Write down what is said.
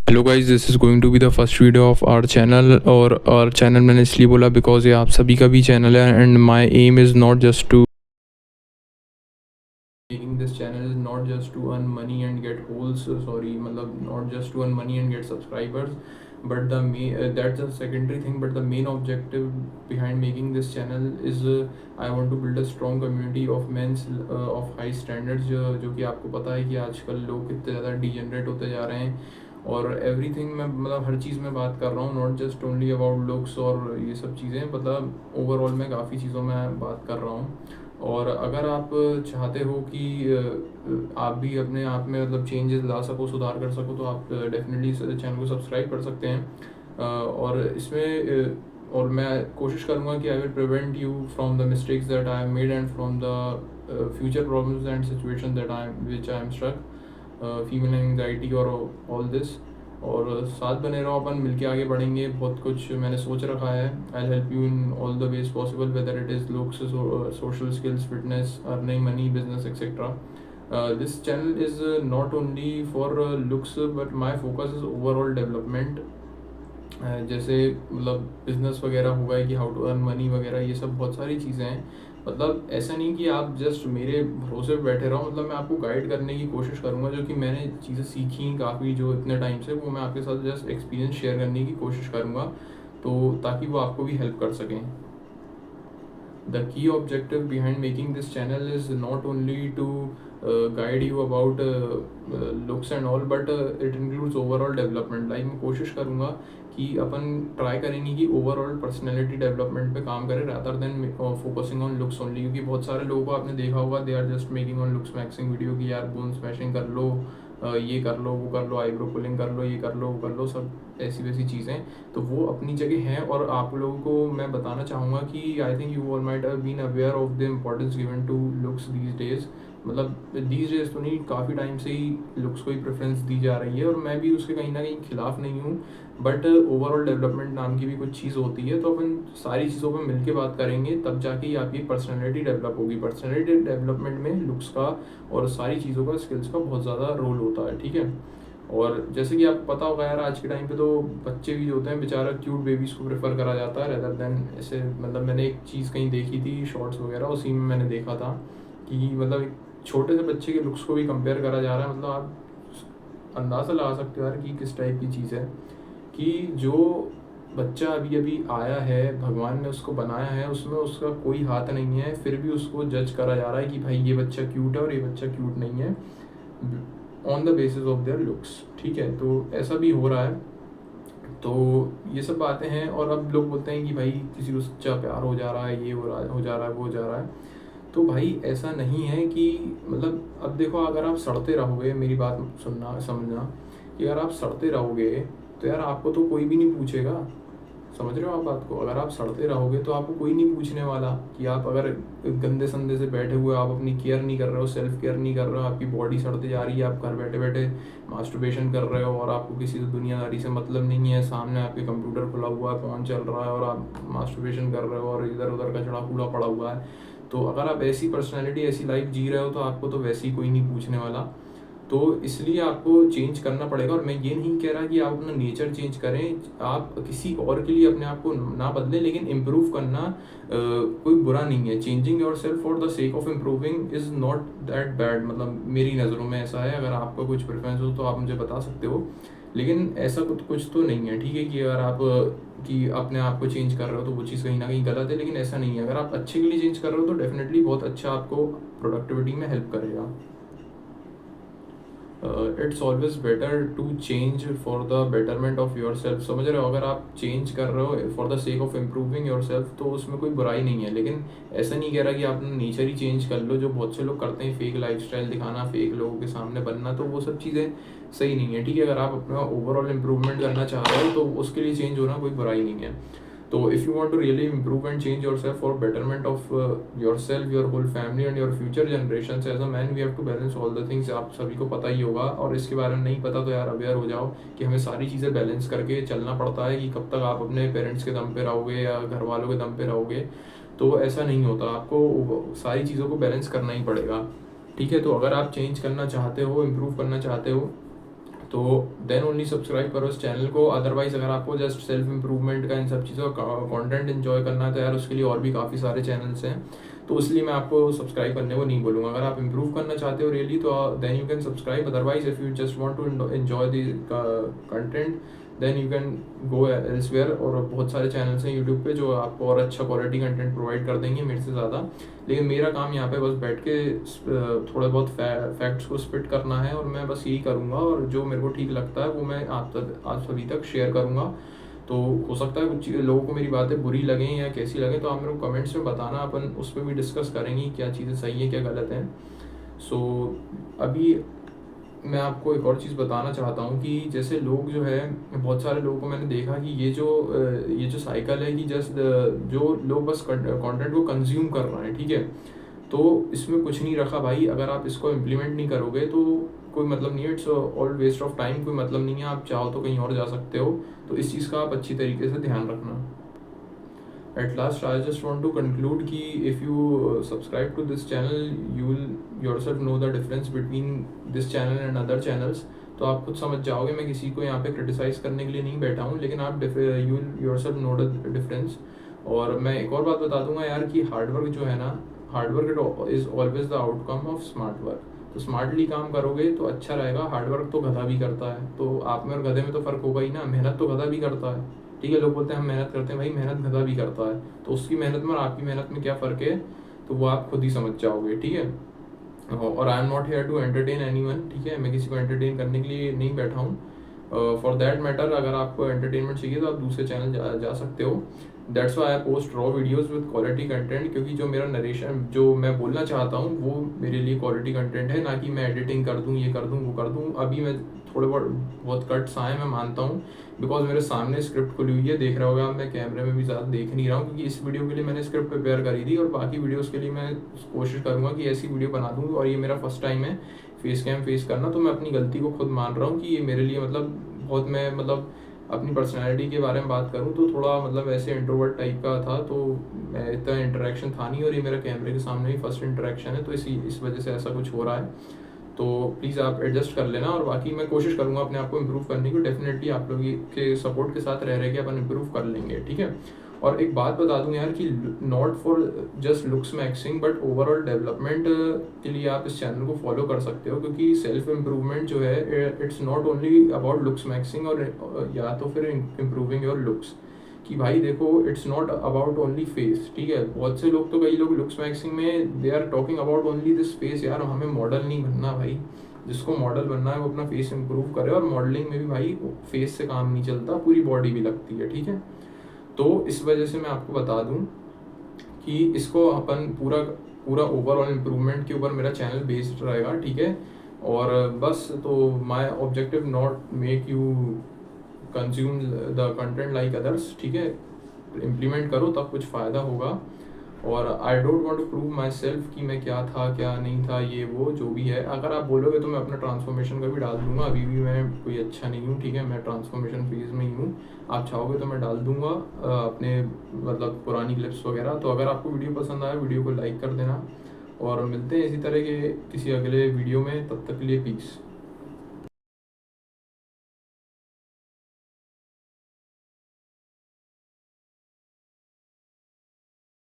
Hello guys, this is going to be the first video of our channel. और our channel मैंने इसलिए बोला because ये आप सभी का भी चैनल है and my aim is not just to making this channel is not just to earn money and get holes, मतलब not just to earn money and get subscribers, but the main that's a secondary thing, but the main objective behind making this channel is I want to build a strong community of men of high standards, जो कि आपको पता है कि आजकल लोग कितने ज़्यादा डिजेनरेट होते जा रहे हैं। और एवरीथिंग में मतलब हर चीज़ में बात कर रहा हूँ, not just only about looks और ये सब चीज़ें, मतलब ओवरऑल मैं काफ़ी चीज़ों में बात कर रहा हूँ। और अगर आप चाहते हो कि आप भी अपने आप में मतलब चेंजेस ला सको, सुधार कर सको, तो आप डेफिनेटली चैनल को सब्सक्राइब कर सकते हैं। और इसमें और मैं कोशिश करूँगा कि I will prevent you from the mistakes that I have made and from the future problems and situation that I am struck, female anxiety और ऑल दिस। और साथ बने रहो, अपन मिलके आगे बढ़ेंगे। बहुत कुछ मैंने सोच रखा है। I help you in all the ways possible, whether it is looks, social skills, fitness, earning money, business etcetera. This channel is not only for looks but my focus is overall development. जैसे मतलब business वगैरह हो गया कि how to earn money वगैरह, ये सब बहुत सारी चीज़ें हैं। मतलब ऐसा नहीं कि आप जस्ट मेरे भरोसे पे बैठे रहो, मतलब मैं आपको गाइड करने की कोशिश करूँगा। जो कि मैंने चीज़ें सीखी काफ़ी जो इतने टाइम से, वो मैं आपके साथ जस्ट एक्सपीरियंस शेयर करने की कोशिश करूँगा, तो ताकि वो आपको भी हेल्प कर सकें। The key objective behind making this channel is not only to guide you about looks and all, but it includes overall development. Like मैं कोशिश करूँगा कि अपन ट्राई करेंगे कि ओवरऑल पर्सनैलिटी डेवलपमेंट पे काम करें rather than focusing on looks only. क्योंकि बहुत सारे लोगों को आपने देखा होगा, they are just making on looks maxing video की यार बोन स्मैशिंग कर लो, ये कर लो, वो कर लो, आईब्रो पुलिंग कर लो, ये कर लो, वो कर लो, सब ऐसी वैसी चीज़ें। तो वो अपनी जगह हैं, और आप लोगों को मैं बताना चाहूँगा कि I think you all might have been aware of the importance given to looks these days. मतलब दीज डेज तो नहीं, काफ़ी टाइम से ही लुक्स को ही प्रेफरेंस दी जा रही है, और मैं भी उसके कहीं ना कहीं खिलाफ नहीं हूँ। बट ओवरऑल डेवलपमेंट नाम की भी कुछ चीज़ होती है, तो अपन सारी चीज़ों पर मिलकर बात करेंगे, तब जाके ही आपकी पर्सनैलिटी डेवलप होगी। पर्सनैलिटी डेवलपमेंट में लुक्स का और सारी चीज़ों का, स्किल्स का बहुत ज़्यादा रोल होता है, ठीक है। और जैसे कि आपको पता होगा यार, आज के टाइम पे तो बच्चे भी जो होते हैं बेचारा, क्यूट बेबीज़ को प्रेफर करा जाता है रेदर देन ऐसे। मतलब मैंने एक चीज़ कहीं देखी थी, शॉर्ट्स वगैरह, उसी में मैंने देखा था कि मतलब एक छोटे से बच्चे के लुक्स को भी कंपेयर करा जा रहा है। मतलब आप अंदाज़ा लगा सकते हो यार कि किस टाइप की चीज़ है, कि जो बच्चा अभी अभी आया है, भगवान ने उसको बनाया है, उसमें उसका कोई हाथ नहीं है, फिर भी उसको जज करा जा रहा है कि भाई ये बच्चा क्यूट है और ये बच्चा क्यूट नहीं है, on the basis of their looks, ठीक है। तो ऐसा भी हो रहा है। तो ये सब बातें हैं, और अब लोग बोलते हैं कि भाई किसी को सच्चा प्यार हो जा रहा है, ये हो जा रहा है, वो हो जा रहा है। तो भाई ऐसा नहीं है कि मतलब अब देखो, अगर आप सड़ते रहोगे, मेरी बात सुनना समझना, कि अगर आप सड़ते रहोगे तो यार आपको तो कोई भी नहीं पूछेगा। समझ रहे हो आप बात को? अगर आप सड़ते रहोगे तो आपको कोई नहीं पूछने वाला कि आप अगर गंदे संदे से बैठे हुए, आप अपनी केयर नहीं कर रहे हो, सेल्फ केयर नहीं कर रहे हो, आपकी बॉडी सड़ते जा रही है, आप घर बैठे बैठे मास्टरबेशन कर रहे हो, और आपको किसी दुनियादारी से मतलब नहीं है, सामने आपके कंप्यूटर खुला हुआ है, फ़ोन चल रहा है, और आप मास्टरबेशन कर रहे हो, और इधर उधर कचड़ा कूड़ा पड़ा हुआ है। तो अगर आप ऐसी पर्सनैलिटी, ऐसी लाइफ जी रहे हो, तो आपको तो वैसे ही कोई नहीं पूछने वाला। तो इसलिए आपको चेंज करना पड़ेगा। और मैं ये नहीं कह रहा कि आप अपना नेचर चेंज करें, आप किसी और के लिए अपने आप को ना बदलें, लेकिन इम्प्रूव करना कोई बुरा नहीं है। Changing your self for the sake of improving is not that bad, मतलब मेरी नज़रों में ऐसा है। अगर आपका कुछ प्रेफरेंस हो तो आप मुझे बता सकते हो, लेकिन ऐसा कुछ तो नहीं है, ठीक है, कि अगर आप कि अपने आप को चेंज कर रहे हो तो वो चीज़ कहीं ना कहीं गलत है। लेकिन ऐसा नहीं है, अगर आप अच्छे के लिए चेंज कर रहे हो तो डेफिनेटली बहुत अच्छा आपको प्रोडक्टिविटी में हेल्प करेगा। It's always better to change for the betterment of your self. समझ रहे हो? अगर आप चेंज कर रहे हो for the sake of improving your self, तो उसमें कोई बुराई नहीं है। लेकिन ऐसा नहीं कह रहा कि आप नेचर ही चेंज कर लो, जो बहुत से लोग करते हैं, फेक लाइफस्टाइल दिखाना, फेक लोगों के सामने बनना, तो वो सब चीज़ें सही नहीं है, ठीक है। अगर आप अपना ओवरऑल इम्प्रूवमेंट करना चाह रहे हो तो उसके लिए चेंज होना कोई बुराई नहीं है। तो if you want to really improve and change yourself for betterment of yourself, your whole family and your future generations, as a man we have to balance all the things. आप सभी को पता ही होगा, और इसके बारे में नहीं पता तो यार अवेयर हो जाओ कि हमें सारी चीज़ें बैलेंस करके चलना पड़ता है। कि कब तक आप अपने पेरेंट्स के दम पे रहोगे या घर वालों के दम पे रहोगे, तो ऐसा नहीं होता। आपको सारी चीज़ों को बैलेंस करना ही पड़ेगा, ठीक है। तो अगर आप चेंज करना चाहते हो, इम्प्रूव करना चाहते हो, तो देन ओनली सब्सक्राइब करो इस चैनल को। अदरवाइज अगर आपको जस्ट सेल्फ इम्प्रूवमेंट का इन सब चीज़ों का कंटेंट इन्जॉय करना है तो यार उसके लिए और भी काफ़ी सारे चैनल्स हैं, तो इसलिए मैं आपको सब्सक्राइब करने को नहीं बोलूँगा। अगर आप इम्प्रूव करना चाहते हो रियली तो then you can subscribe. Otherwise if you just want to enjoy the content then you can go elsewhere. और बहुत सारे चैनल्स हैं यूट्यूब पे जो आपको और अच्छा क्वालिटी कंटेंट प्रोवाइड कर देंगे मेरे से ज़्यादा। लेकिन मेरा काम यहाँ पे बस बैठ के थोड़े बहुत फैक्ट्स को स्पिट करना है, और मैं बस यही करूँगा, और जो मेरे को ठीक लगता है वो मैं आप सभी तक शेयर करूँगा। तो हो सकता है कुछ लोगों को मेरी बातें बुरी लगें या कैसी लगें, तो आप मेरे को कमेंट्स में बताना, अपन उस पर भी डिस्कस करेंगे क्या चीज़ें सही है क्या गलत है। सो अभी मैं आपको एक और चीज़ बताना चाहता हूँ कि जैसे लोग जो है, बहुत सारे लोगों को मैंने देखा कि ये जो साइकिल है कि जस्ट जो लोग बस कंटेंट को कंज्यूम कर रहे हैं, ठीक है, तो इसमें कुछ नहीं रखा भाई। अगर आप इसको इम्प्लीमेंट नहीं करोगे तो कोई मतलब नहीं है, it's all waste of time, कोई मतलब नहीं है। आप चाहो तो कहीं और जा सकते हो, तो इस चीज़ का आप अच्छी तरीके से ध्यान रखना। At last, I just want to conclude कि if you subscribe to this channel, you will yourself know the difference between this channel and other channels। तो आप खुद समझ जाओगे, मैं किसी को यहाँ पे क्रिटिसाइज़ करने के लिए नहीं बैठा हूँ, लेकिन आप you will yourself know the difference. और मैं एक और बात बता दूंगा यार कि हार्डवर्क जो है ना, hard work is always the outcome of smart work. तो स्मार्टली काम करोगे तो अच्छा रहेगा। हार्डवर्क तो गधा भी करता है, तो आप में और गधे में तो फ़र्क होगा ही ना। मेहनत तो गधा भी करता है, ठीक है। लोग बोलते हैं हम मेहनत करते हैं, भाई मेहनत गधा भी करता है। तो उसकी मेहनत में और आपकी मेहनत में क्या फ़र्क है, तो वो आप खुद ही समझ जाओगे, ठीक है। और I am not here to entertain anyone, ठीक है। मैं किसी को एंटरटेन करने के लिए नहीं बैठा हूँ। फॉर दैट मैटर, अगर आपको एंटरटेनमेंट चाहिए तो आप दूसरे चैनल जा सकते हो। That's why I post raw videos with quality content, क्योंकि जो मेरा नरेशन, जो मैं बोलना चाहता हूँ वो मेरे लिए क्वालिटी कंटेंट है, ना कि मैं एडिटिंग कर दूँ, ये कर दूँ, वो कर दूँ। अभी मैं थोड़े बहुत कट्स आए, मैं मानता हूँ, बिकॉज मेरे सामने स्क्रिप्ट खुली हुई है, देख रहा होगा। मैं कैमरे में भी ज़्यादा देख नहीं रहा हूँ, क्योंकि इस वीडियो के लिए मैंने स्क्रिप्ट प्रिपेयर करी थी, और बाकी वीडियोज़ के लिए मैं कोशिश करूँगा कि ऐसी वीडियो बना दूँ। और ये मेरा फर्स्ट टाइम है फेस कैम फेस करना, तो मैं अपनी गलती को खुद मान रहा हूँ कि ये मेरे लिए मतलब बहुत, मैं मतलब अपनी पर्सनैलिटी के बारे में बात करूँ तो थोड़ा मतलब ऐसे इंट्रोवर्ट टाइप का था, तो मैं इतना इंटरेक्शन था नहीं, और ये मेरा कैमरे के सामने ही फर्स्ट इंटरेक्शन है, तो इस वजह से ऐसा कुछ हो रहा है। तो प्लीज़ आप एडजस्ट कर लेना, और बाकी मैं कोशिश करूँगा अपने आप को इम्प्रूव करने की। डेफिनेटली आप लोगों के सपोर्ट के साथ रह के अपन इम्प्रूव कर लेंगे, ठीक है। और एक बात बता दूं यार कि not for just looks maxing but overall development के लिए आप इस चैनल को फॉलो कर सकते हो, क्योंकि सेल्फ इम्प्रूवमेंट जो है it's not only about looks maxing, और या तो फिर इम्प्रूविंग योर लुक्स, कि भाई देखो it's not about only face, ठीक है। बहुत से लोग, तो कई लोग लुक्स मैक्सिंग में they are talking about only this face. यार हमें मॉडल नहीं बनना भाई, जिसको मॉडल बनना है वो अपना फेस इंप्रूव करे, और मॉडलिंग में भी भाई फेस से काम नहीं चलता, पूरी बॉडी भी लगती है, ठीक है। तो इस वजह से मैं आपको बता दूं कि इसको अपन पूरा ओवरऑल इम्प्रूवमेंट के ऊपर मेरा चैनल बेस्ड रहेगा, ठीक है। और बस, तो my objective not make you consume the content like others, ठीक है। इम्प्लीमेंट करो तब कुछ फ़ायदा होगा। और I don't want to prove my self कि मैं क्या था क्या नहीं था, ये वो जो भी है। अगर आप बोलोगे तो मैं अपना ट्रांसफॉर्मेशन का भी डाल दूंगा। अभी भी मैं कोई अच्छा नहीं हूँ, ठीक है, मैं ट्रांसफॉर्मेशन फेज में ही हूँ। आप चाहोगे तो मैं डाल दूंगा अपने मतलब पुरानी क्लिप्स वगैरह। तो अगर आपको वीडियो पसंद आया, वीडियो को लाइक कर देना, और मिलते हैं इसी तरह के किसी अगले वीडियो में। तब तक के लिए पीस।